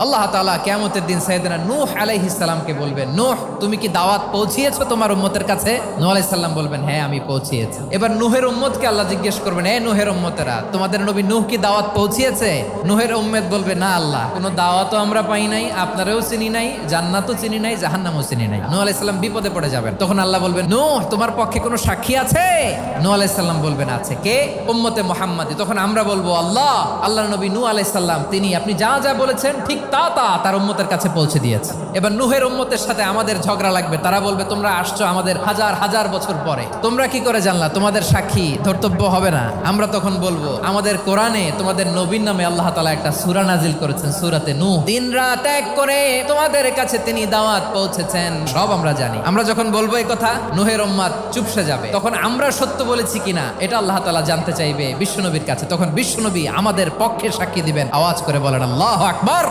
আল্লাহ তাআলা কিয়ামতের দিন সাইয়েদনা নূহ আলাইহিস সালামকে বলবেন, নূহ তুমি কি দাওয়াত পৌঁছিয়েছো তোমার উম্মতের কাছে? নূহ আলাইহিস সালাম বলবেন, হ্যাঁ আমি পৌঁছিয়েছি। এবার নূহের উম্মতকে আল্লাহ জিজ্ঞেস করবেন, হে নূহের উম্মতেরা, তোমাদের নবী নূহ কি দাওয়াত পৌঁছিয়েছে? নূহের উম্মত বলবে, না আল্লাহ, কোনো দাওয়াতও আমরা পাই নাই, আপনারাও চিনি নাই, জান্নাতও চিনি নাই, জাহান্নামও চিনি নাই। নূহ আলাইহিস সালাম বিপদে পড়ে যাবেন। তখন আল্লাহ বলবেন, নূহ তোমার পক্ষে কোনো সাক্ষী আছে? নূহ আলাইহিস সালাম বলবেন, আছে। কে? উম্মতে মুহাম্মাদি। তখন আমরা বলবো, আল্লাহর নবী নূহ আলাইহিস সালাম তিনি আপনি যা যা বলেছেন ঠিক তা তার উম্মতের কাছে পৌঁছে দিয়েছে। এবার নূহের উম্মতের সাথে আমাদের ঝগড়া লাগবে। তারা বলবে, তোমরা আসছো আমাদের হাজার হাজার বছর পরে, তোমরা কি করে জানলা? তোমাদের সাক্ষী ধর্তব্য হবে না? আমরা তখন বলবো, আমাদের কোরআনে তোমাদের নবীর নামে আল্লাহ তাআলা একটা সূরা নাজিল করেছেন, সূরাতে নূহ। দিন রাত এক করে তোমাদের কাছে তিনি দাওয়াত পৌঁছেছেন, সব আমরা জানি। আমরা যখন বলবো এই কথা, নূহের উম্মত চুপসে যাবে। তখন আমরা সত্য বলেছি কিনা এটা আল্লাহ তাআলা জানতে চাইবে বিশ্বনবীর কাছে। তখন বিশ্বনবী আমাদের পক্ষে সাক্ষী দিবেন। আওয়াজ করে বলেন আল্লাহু আকবার।